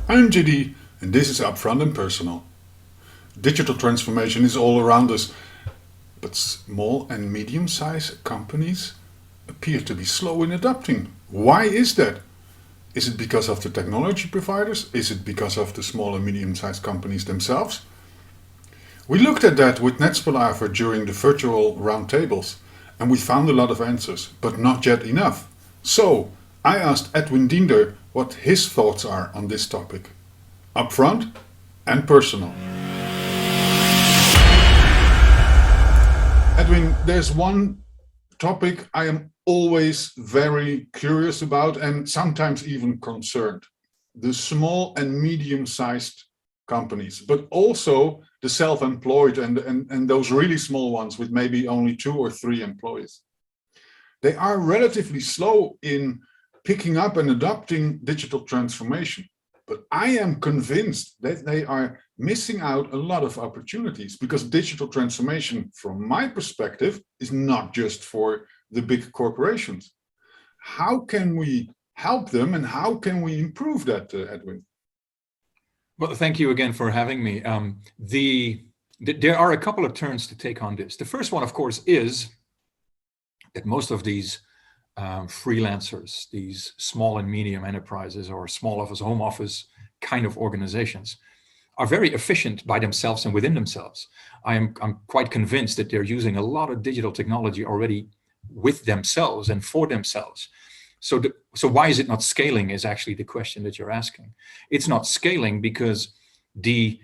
I'm JD, and this is Upfront and Personal. Digital transformation is all around us, but small and medium-sized companies appear to be slow in adopting. Why is that? Is it because of the technology providers? Is it because of the small and medium-sized companies themselves? We looked at that with Netspalaver during the virtual roundtables, and we found a lot of answers, but not yet enough. So, I asked Edwin Diender what his thoughts are on this topic. Upfront and personal. Edwin, there's one topic I am always very curious about and sometimes even concerned. The small and medium-sized companies, but also the self-employed and those really small ones with maybe only 2 or 3 employees. They are relatively slow in picking up and adopting digital transformation. But I am convinced that they are missing out a lot of opportunities because digital transformation, from my perspective, is not just for the big corporations. How can we help them and how can we improve that, Edwin? Well, thank you again for having me. There are a couple of turns to take on this. The first one, of course, is that most of these freelancers, these small and medium enterprises or small office, home office kind of organizations are very efficient by themselves and within themselves. I'm quite convinced that they're using a lot of digital technology already with themselves and for themselves. So why is it not scaling is actually the question that you're asking. It's not scaling because the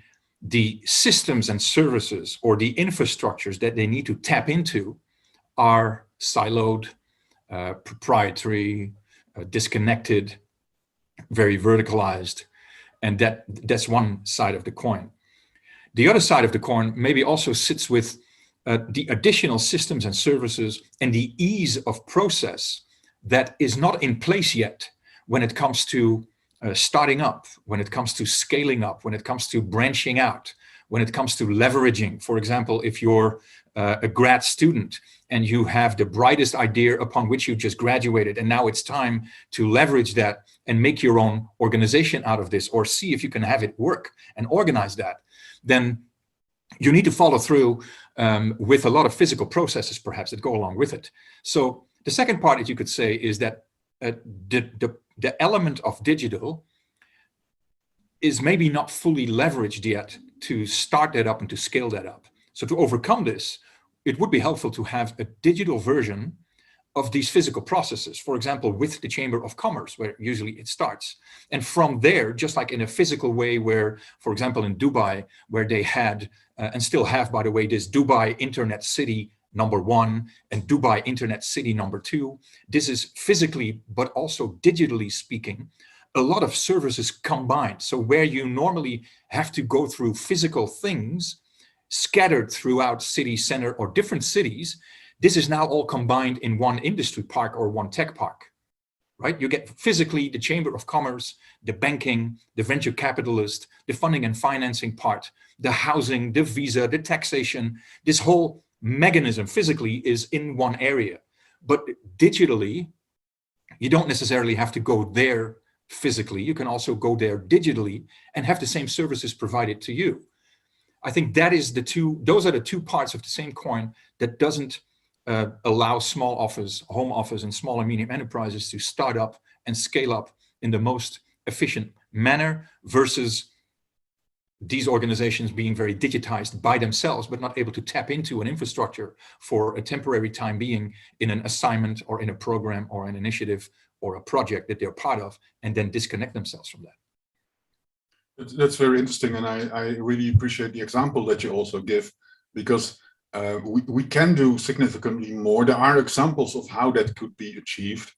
systems and services or the infrastructures that they need to tap into are siloed, proprietary, disconnected, very verticalized, and that's one side of the coin. The other side of the coin maybe also sits with the additional systems and services and the ease of process that is not in place yet when it comes to starting up, when it comes to scaling up, when it comes to branching out, when it comes to leveraging. For example, if you're a grad student and you have the brightest idea upon which you just graduated, and now it's time to leverage that and make your own organization out of this, or see if you can have it work and organize that, then you need to follow through with a lot of physical processes perhaps that go along with it. So the second part that you could say is that the element of digital is maybe not fully leveraged yet to start that up and to scale that up. So to overcome this, it would be helpful to have a digital version of these physical processes, for example, with the Chamber of Commerce, where usually it starts. And from there, just like in a physical way where, for example, in Dubai, where they had, and still have, by the way, this Dubai Internet City #1 and Dubai Internet City #2. This is physically, but also digitally speaking, a lot of services combined. So where you normally have to go through physical things scattered throughout city center or different cities, this is now all combined in one industry park or one tech park, right? You get physically the Chamber of Commerce, the banking, the venture capitalist, the funding and financing part, the housing, the visa, the taxation. This whole mechanism physically is in one area. But digitally, you don't necessarily have to go there physically. You can also go there digitally and have the same services provided to you. I think that is those are the two parts of the same coin that doesn't allow small office, home office, and small and medium enterprises to start up and scale up in the most efficient manner versus these organizations being very digitized by themselves, but not able to tap into an infrastructure for a temporary time being in an assignment or in a program or an initiative or a project that they're part of, and then disconnect themselves from that. That's very interesting, and I really appreciate the example that you also give, because we can do significantly more. There are examples of how that could be achieved,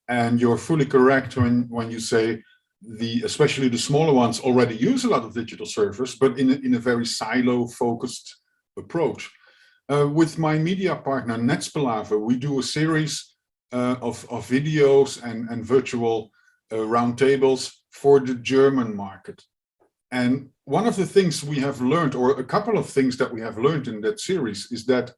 and you're fully correct when you say especially the smaller ones already use a lot of digital servers, but in a very silo-focused approach. With my media partner Netspalaver, we do a series of videos and virtual roundtables for the German market. And one of the things we have learned, or a couple of things that we have learned in that series, is that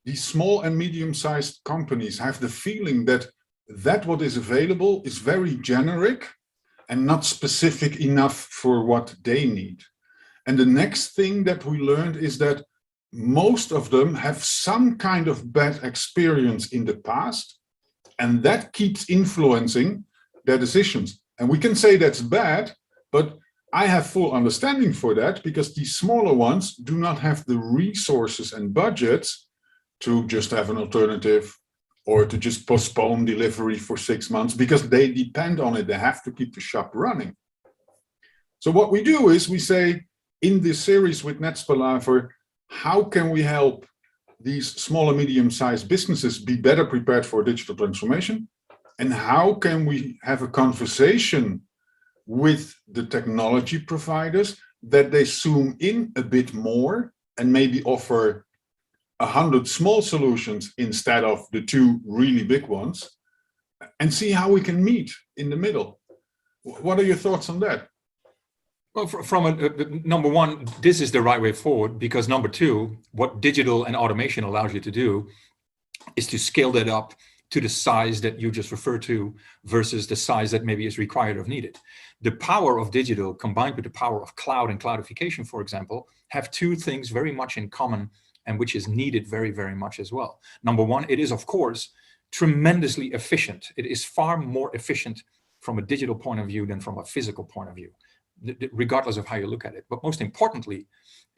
these small and medium-sized companies have the feeling that what is available is very generic and not specific enough for what they need. And the next thing that we learned is that most of them have some kind of bad experience in the past, and that keeps influencing their decisions. And we can say that's bad, but I have full understanding for that, because these smaller ones do not have the resources and budgets to just have an alternative or to just postpone delivery for 6 months, because they depend on it. They have to keep the shop running. So what we do is we say in this series with Netspalaver, how can we help these small and medium-sized businesses be better prepared for digital transformation? And how can we have a conversation with the technology providers that they zoom in a bit more and maybe offer 100 small solutions instead of the 2 really big ones, and see how we can meet in the middle. What are your thoughts on that? Well, number one, this is the right way forward, because number two, what digital and automation allows you to do is to scale that up to the size that you just referred to versus the size that maybe is required or needed. The power of digital combined with the power of cloud and cloudification, for example, have 2 things very much in common, and which is needed very, very much as well. Number one, it is, of course, tremendously efficient. It is far more efficient from a digital point of view than from a physical point of view, regardless of how you look at it. But most importantly,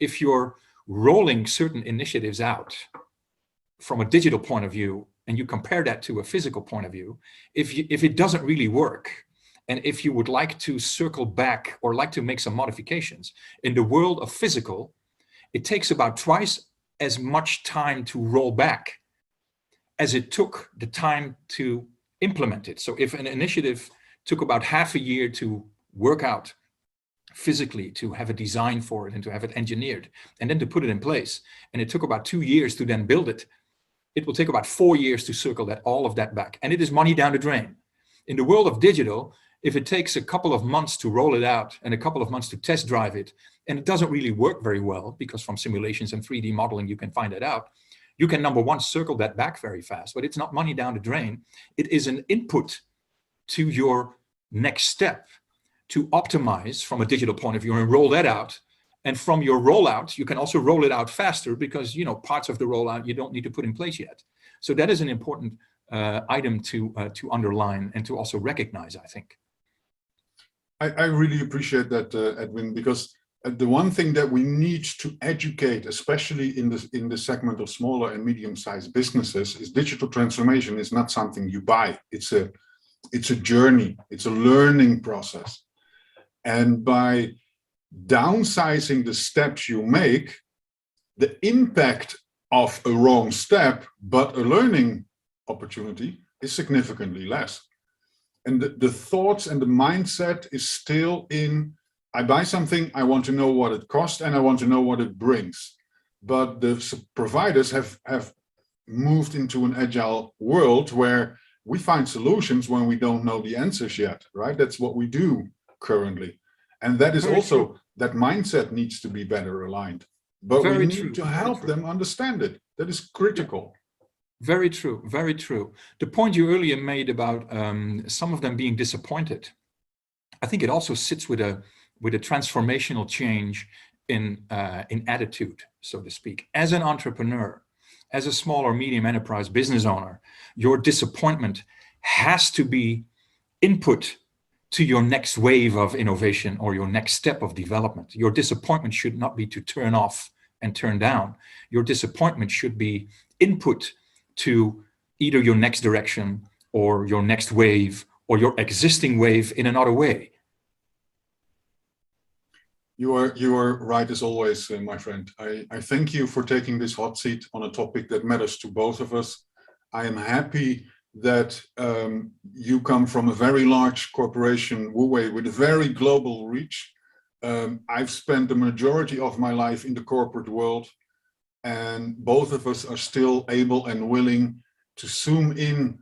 if you're rolling certain initiatives out from a digital point of view, and you compare that to a physical point of view, if it doesn't really work, and if you would like to circle back or like to make some modifications, in the world of physical, it takes about twice as much time to roll back as it took the time to implement it. So if an initiative took about half a year to work out physically, to have a design for it and to have it engineered, and then to put it in place, and it took about 2 years to then build it, it will take about 4 years to circle all of that back. And it is money down the drain. In the world of digital, if it takes a couple of months to roll it out and a couple of months to test drive it, and it doesn't really work very well, because from simulations and 3D modeling, you can find that out, you can, number one, circle that back very fast, but it's not money down the drain. It is an input to your next step to optimize from a digital point of view and roll that out. And from your rollout, you can also roll it out faster, because parts of the rollout you don't need to put in place yet. So that is an important item to underline and to also recognize, I think. I really appreciate that, Edwin, because the one thing that we need to educate, especially in the segment of smaller and medium-sized businesses, is digital transformation is not something you buy. It's a journey. It's a learning process. And by downsizing the steps you make, the impact of a wrong step, but a learning opportunity, is significantly less. And the thoughts and the mindset is still in, I buy something, I want to know what it costs, and I want to know what it brings. But the providers have moved into an agile world where we find solutions when we don't know the answers yet, right? That's what we do currently. And that is Very also, true. that mindset needs to be better aligned. But Very we need true. to help them understand it. That is critical. Very true, very true. The point you earlier made about some of them being disappointed, I think it also sits with a transformational change in attitude, so to speak. As an entrepreneur, as a small or medium enterprise business owner, your disappointment has to be input to your next wave of innovation or your next step of development. Your disappointment should not be to turn off and turn down. Your disappointment should be input to either your next direction or your next wave or your existing wave in another way. You are right as always, my friend. I thank you for taking this hot seat on a topic that matters to both of us. I am happy that you come from a very large corporation, Wu-Wei, with a very global reach. I've spent the majority of my life in the corporate world, and both of us are still able and willing to zoom in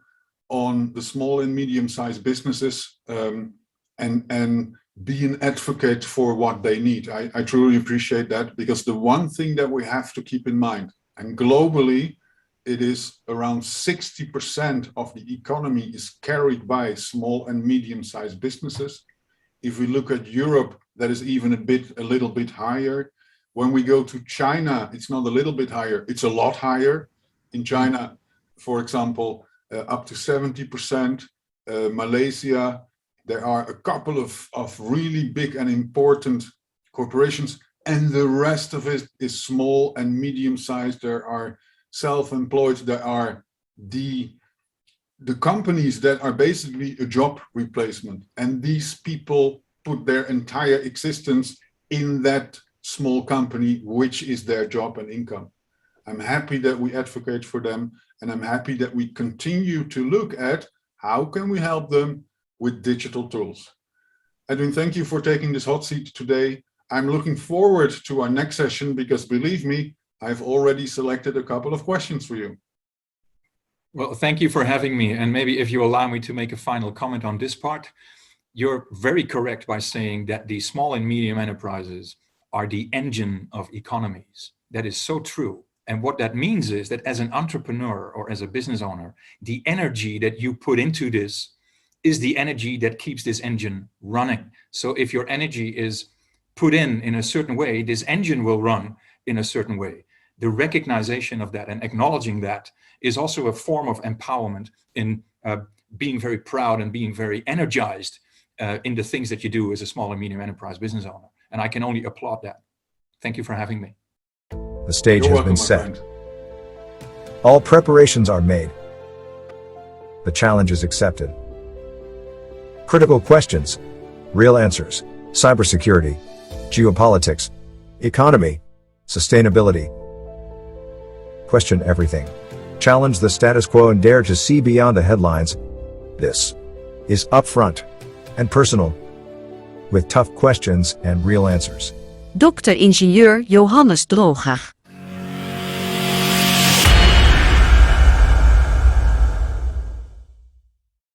on the small and medium-sized businesses and be an advocate for what they need. I truly appreciate that, because the one thing that we have to keep in mind, and globally, it is around 60% of the economy is carried by small and medium-sized businesses. If we look at Europe, that is even a little bit higher. When we go to China, it's not a little bit higher, it's a lot higher. In China, for example, up to 70%. Malaysia, there are a couple of really big and important corporations, and the rest of it is small and medium-sized. There are self-employed, there are the companies that are basically a job replacement, and these people put their entire existence in that small company, which is their job and income. I'm happy that we advocate for them, and I'm happy that we continue to look at how can we help them with digital tools. Edwin, thank you for taking this hot seat today. I'm looking forward to our next session because, believe me, I've already selected a couple of questions for you. Well, thank you for having me. And maybe if you allow me to make a final comment on this part, you're very correct by saying that the small and medium enterprises are the engine of economies. That is so true. And what that means is that as an entrepreneur or as a business owner, the energy that you put into this is the energy that keeps this engine running. So if your energy is put in a certain way, this engine will run in a certain way. The recognition of that and acknowledging that is also a form of empowerment in being very proud and being very energized in the things that you do as a small and medium enterprise business owner. And I can only applaud that. Thank you for having me. The stage You're has welcome, been my set. friend. All preparations are made. The challenge is accepted. Critical questions, real answers, cybersecurity, geopolitics, economy, sustainability. Question everything. Challenge the status quo and dare to see beyond the headlines. This is upfront and personal, with tough questions and real answers. Dr. Ingenieur Johannes Drooghaag.